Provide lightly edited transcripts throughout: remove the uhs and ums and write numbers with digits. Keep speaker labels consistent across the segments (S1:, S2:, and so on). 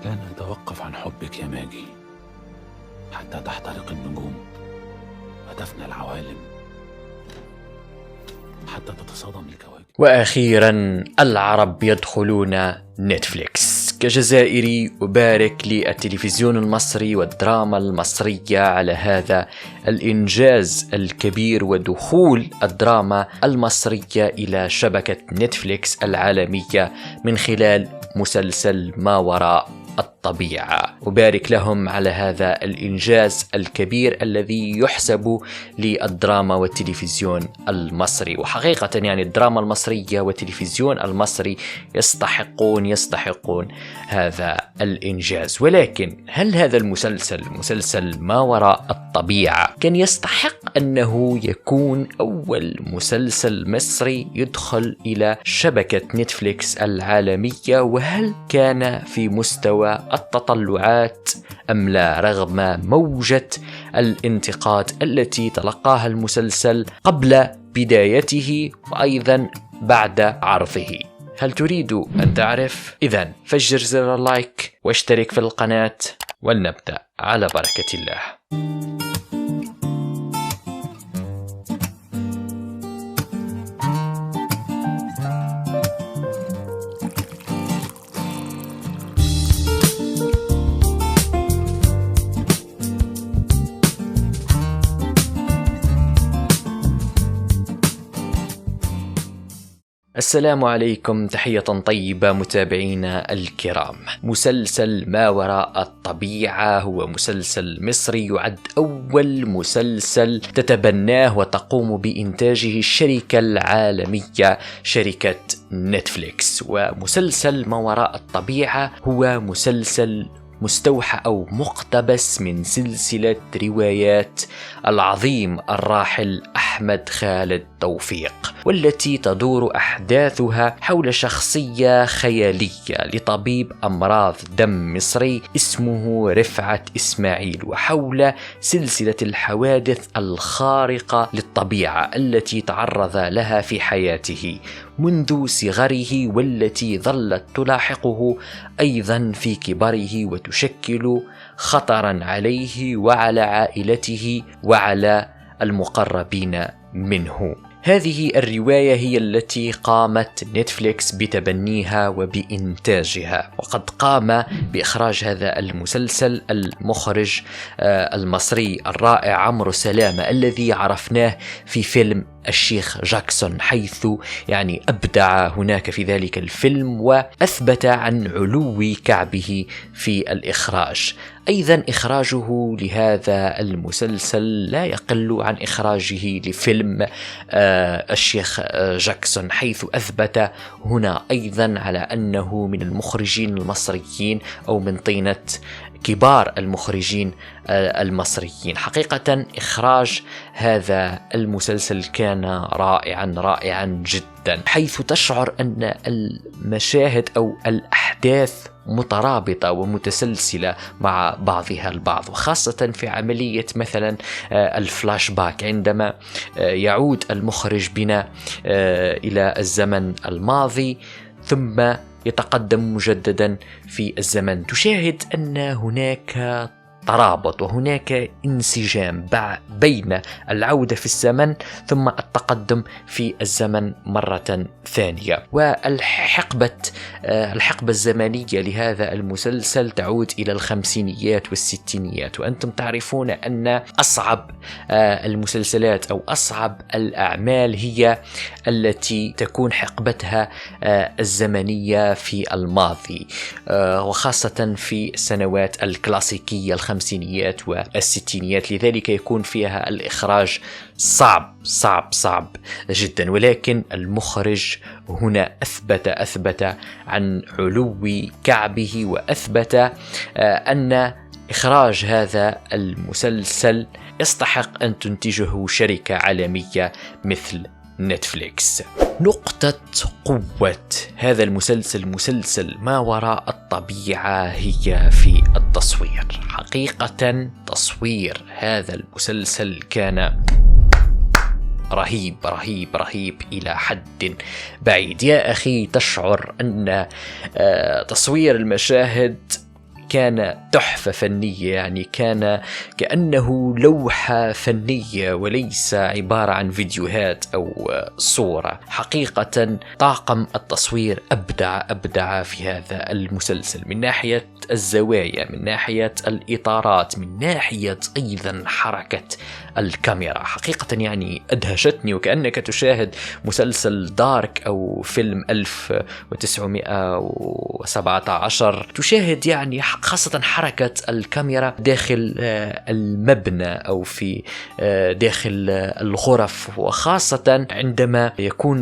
S1: لن أتوقف عن حبك يا ماجي حتى تحترق النجوم وتفنى العوالم، حتى تتصادم الكواكب.
S2: وأخيرا العرب يدخلون نتفليكس. كجزائري أبارك للتلفزيون المصري والدراما المصرية على هذا الإنجاز الكبير ودخول الدراما المصرية إلى شبكة نتفليكس العالمية من خلال مسلسل ما وراء الطبيعة. أبارك لهم على هذا الإنجاز الكبير الذي يحسب للدراما والتلفزيون المصري. وحقيقة يعني الدراما المصرية والتلفزيون المصري يستحقون هذا الإنجاز. ولكن هل هذا مسلسل ما وراء الطبيعة كان يستحق أنه يكون أول مسلسل مصري يدخل إلى شبكة نتفليكس العالمية؟ وهل كان في مستوى التطلعات أم لا، رغم موجة الانتقاد التي تلقاها المسلسل قبل بدايته وأيضا بعد عرضه؟ هل تريد أن تعرف؟ إذن فجر زر اللايك واشترك في القناة ولنبدأ على بركة الله. السلام عليكم، تحية طيبة متابعينا الكرام. مسلسل ما وراء الطبيعة هو مسلسل مصري يعد أول مسلسل تتبناه وتقوم بإنتاجه الشركة العالمية شركة نتفليكس. ومسلسل ما وراء الطبيعة هو مسلسل مستوحى أو مقتبس من سلسلة روايات العظيم الراحل أحمد خالد توفيق، والتي تدور أحداثها حول شخصية خيالية لطبيب أمراض دم مصري اسمه رفعت إسماعيل، وحول سلسلة الحوادث الخارقة للطبيعة التي تعرض لها في حياته منذ صغره، والتي ظلت تلاحقه أيضا في كبره وتشكل خطرا عليه وعلى عائلته وعلى المقربين منه. هذه الرواية هي التي قامت نتفليكس بتبنيها وبإنتاجها، وقد قام بإخراج هذا المسلسل المخرج المصري الرائع عمرو سلامة، الذي عرفناه في فيلم الشيخ جاكسون، حيث يعني أبدع هناك في ذلك الفيلم وأثبت عن علو كعبه في الإخراج. أيضا إخراجه لهذا المسلسل لا يقل عن إخراجه لفيلم الشيخ جاكسون، حيث أثبت هنا أيضا على أنه من المخرجين المصريين أو من طينة كبار المخرجين المصريين. حقيقة إخراج هذا المسلسل كان رائعا جدا، حيث تشعر أن المشاهد أو الأحداث مترابطة ومتسلسلة مع بعضها البعض، وخاصة في عملية مثلا الفلاش باك، عندما يعود المخرج بنا إلى الزمن الماضي ثم يتقدم مجددا في الزمن، تشاهد أن هناك ترابط وهناك انسجام بين العودة في الزمن ثم التقدم في الزمن مرة ثانية. والحقبة الزمنية لهذا المسلسل تعود إلى الخمسينيات والستينيات، وأنتم تعرفون أن أصعب المسلسلات أو أصعب الأعمال هي التي تكون حقبتها الزمنية في الماضي، وخاصة في السنوات الكلاسيكية الخمسينيات والستينيات، لذلك يكون فيها الإخراج صعب جدا. ولكن المخرج هنا أثبت عن علو كعبه، وأثبت أن إخراج هذا المسلسل يستحق أن تنتجه شركة عالمية مثل نتفليكس. نقطة قوة هذا مسلسل ما وراء الطبيعة هي في التصوير. حقيقة تصوير هذا المسلسل كان رهيب إلى حد بعيد. يا أخي، تشعر أن تصوير المشاهد كان تحفة فنية، يعني كان كأنه لوحة فنية وليس عبارة عن فيديوهات أو صورة. حقيقة طاقم التصوير أبدع في هذا المسلسل، من ناحية الزوايا، من ناحية الإطارات، من ناحية أيضا حركة الكاميرا. حقيقة يعني أدهشتني، وكأنك تشاهد مسلسل دارك أو فيلم 1917. تشاهد يعني خاصة حركة الكاميرا داخل المبنى أو في داخل الغرف، وخاصة عندما يكون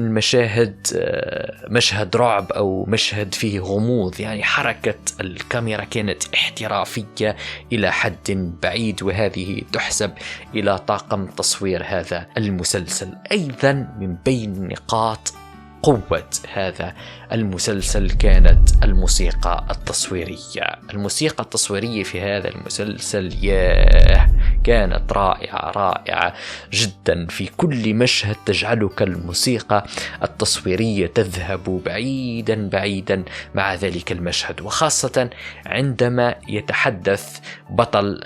S2: مشهد رعب أو مشهد فيه غموض. يعني حركة الكاميرا كانت احترافية إلى حد بعيد، وهذه تحسب إلى طاقم تصوير هذا المسلسل. أيضا من بين نقاط قوة هذا المسلسل كانت الموسيقى التصويرية. الموسيقى التصويرية في هذا المسلسل كانت رائعة جدا. في كل مشهد تجعلك الموسيقى التصويرية تذهب بعيدا مع ذلك المشهد، وخاصة عندما يتحدث بطل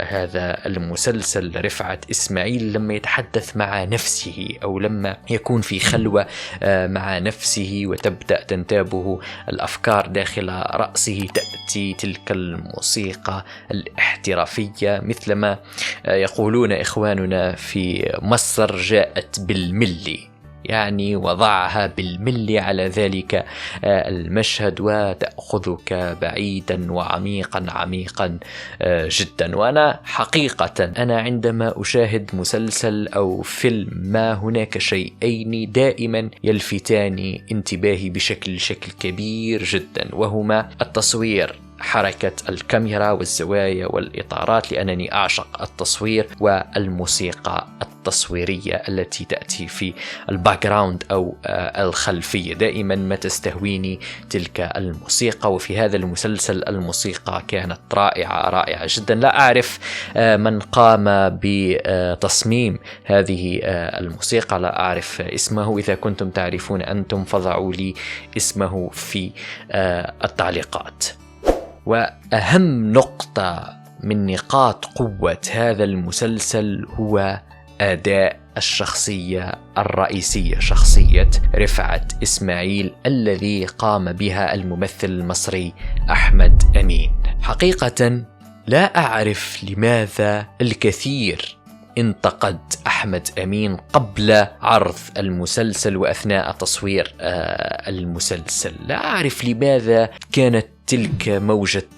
S2: هذا المسلسل رفعت إسماعيل لما يتحدث مع نفسه، أو لما يكون في خلوة مع نفسه وتبدأ تنتابه الأفكار داخل رأسه، تأتي تلك الموسيقى الاحترافية مثلما يقولون إخواننا في مصر جاءت بالملي، يعني وضعها بالملي على ذلك المشهد وتأخذك بعيدا وعميقا جدا. وأنا حقيقة عندما أشاهد مسلسل أو فيلم ما، هناك شيئين دائما يلفتان انتباهي بشكل كبير جدا، وهما التصوير، حركة الكاميرا والزوايا والإطارات، لأنني أعشق التصوير، والموسيقى التصويرية التي تأتي في الباك جراوند أو الخلفية. دائما ما تستهويني تلك الموسيقى، وفي هذا المسلسل الموسيقى كانت رائعة جدا. لا أعرف من قام بتصميم هذه الموسيقى، لا أعرف اسمه، إذا كنتم تعرفون أنتم فضعوا لي اسمه في التعليقات. وأهم نقطة من نقاط قوة هذا المسلسل هو أداء الشخصية الرئيسية، شخصية رفعت إسماعيل الذي قام بها الممثل المصري أحمد أمين. حقيقة لا أعرف لماذا الكثير انتقد أحمد أمين قبل عرض المسلسل وأثناء تصوير المسلسل. لا أعرف لماذا كانت تلك موجة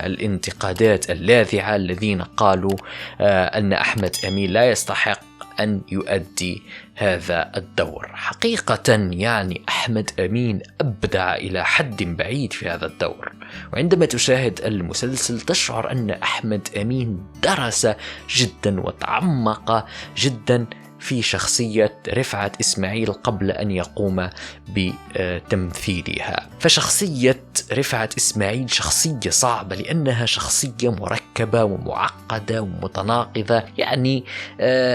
S2: الانتقادات اللاذعة الذين قالوا أن أحمد أمين لا يستحق أن يؤدي هذا الدور. حقيقة يعني أحمد أمين أبدع إلى حد بعيد في هذا الدور، وعندما تشاهد المسلسل تشعر أن أحمد أمين درس جدا وتعمق جدا في شخصية رفعت إسماعيل قبل أن يقوم بتمثيلها. فشخصية رفعت إسماعيل شخصية صعبة، لأنها شخصية مركبة ومعقدة ومتناقضة. يعني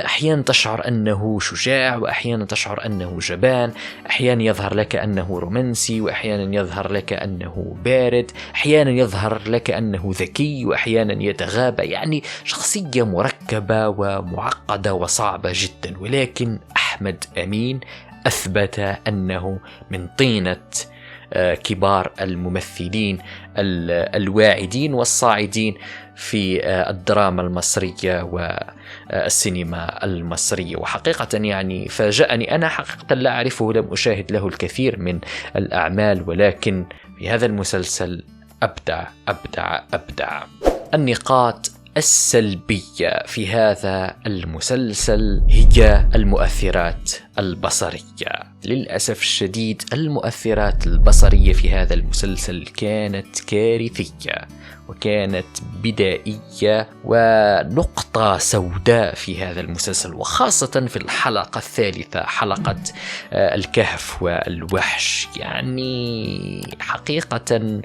S2: أحيانا تشعر أنه شجاع، وأحيانا تشعر أنه جبان، أحيانا يظهر لك أنه رومانسي، وأحيانا يظهر لك أنه بارد، أحيانا يظهر لك أنه ذكي، وأحيانا يتغابى. يعني شخصية مركبة ومعقدة وصعبة جدا. ولكن أحمد أمين أثبت أنه من طينة كبار الممثلين الواعدين والصاعدين في الدراما المصرية والسينما المصرية. وحقيقة يعني فاجأني، أنا حقيقة لا أعرفه، لم أشاهد له الكثير من الأعمال، ولكن في هذا المسلسل أبدع. النقاط السلبية في هذا المسلسل هي المؤثرات البصرية. للأسف الشديد المؤثرات البصرية في هذا المسلسل كانت كارثية، وكانت بدائية ونقطة سوداء في هذا المسلسل، وخاصة في الحلقة الثالثة، حلقة الكهف والوحش. يعني حقيقة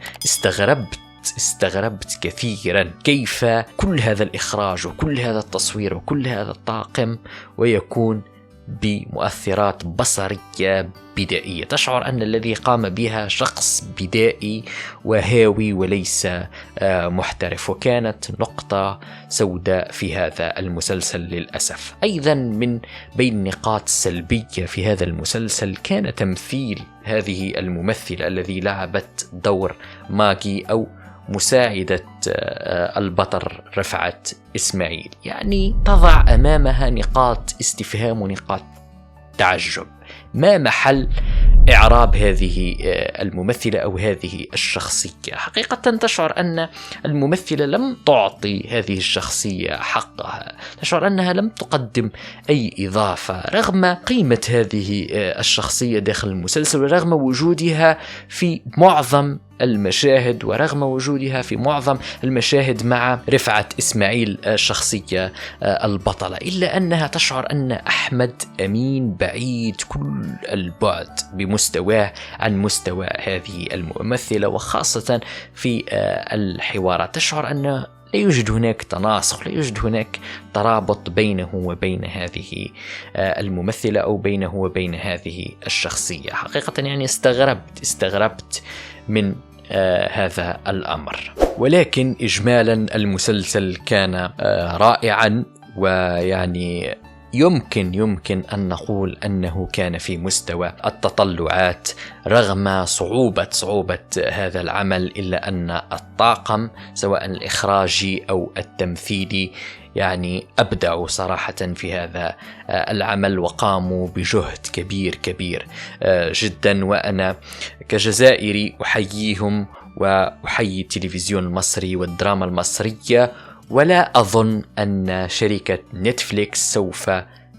S2: استغربت كثيرا كيف كل هذا الإخراج وكل هذا التصوير وكل هذا الطاقم ويكون بمؤثرات بصرية بدائية. تشعر أن الذي قام بها شخص بدائي وهاوي وليس محترف، وكانت نقطة سوداء في هذا المسلسل للأسف. أيضا من بين النقاط السلبية في هذا المسلسل كان تمثيل هذه الممثلة الذي لعبت دور ماجي أو مساعدة البطل رفعت إسماعيل. يعني تضع أمامها نقاط استفهام ونقاط تعجب. ما محل إعراب هذه الممثلة أو هذه الشخصية؟ حقيقة تشعر أن الممثلة لم تعطي هذه الشخصية حقها، تشعر أنها لم تقدم أي إضافة رغم قيمة هذه الشخصية داخل المسلسل، ورغم وجودها في معظم المشاهد، ورغم وجودها في معظم المشاهد مع رفعت إسماعيل الشخصية البطلة، إلا أنها تشعر أن أحمد أمين بعيد كل البعد بمستواه عن مستوى هذه الممثلة، وخاصة في الحوارات. تشعر أن لا يوجد هناك تناسق، لا يوجد هناك ترابط بينه وبين هذه الممثلة أو بينه وبين هذه الشخصية. حقيقة يعني استغربت من هذا الأمر. ولكن إجمالا المسلسل كان رائعا، ويعني يمكن أن نقول أنه كان في مستوى التطلعات رغم صعوبة هذا العمل، إلا أن الطاقم سواء الإخراجي أو التمثيلي يعني أبدعوا صراحة في هذا العمل، وقاموا بجهد كبير جدا. وأنا كجزائري أحييهم وأحيي التلفزيون المصري والدراما المصرية، ولا أظن أن شركة نتفليكس سوف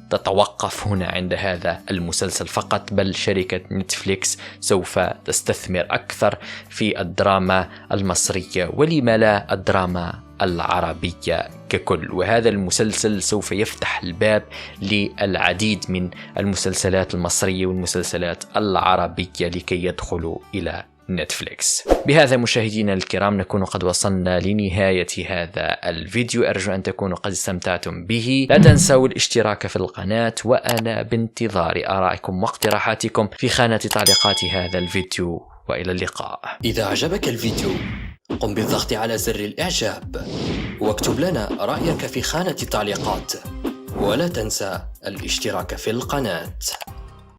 S2: تتوقف هنا عند هذا المسلسل فقط، بل شركة نتفليكس سوف تستثمر أكثر في الدراما المصرية، ولما لا الدراما العربية ككل. وهذا المسلسل سوف يفتح الباب للعديد من المسلسلات المصرية والمسلسلات العربية لكي يدخلوا إلى نتفليكس. بهذا مشاهدينا الكرام نكون قد وصلنا لنهاية هذا الفيديو، أرجو أن تكونوا قد استمتعتم به. لا تنسوا الاشتراك في القناة، وأنا بانتظار آرائكم واقتراحاتكم في خانة تعليقات هذا الفيديو، وإلى اللقاء.
S3: إذا أعجبك الفيديو قم بالضغط على زر الإعجاب، واكتب لنا رأيك في خانة التعليقات، ولا تنسى الاشتراك في القناة.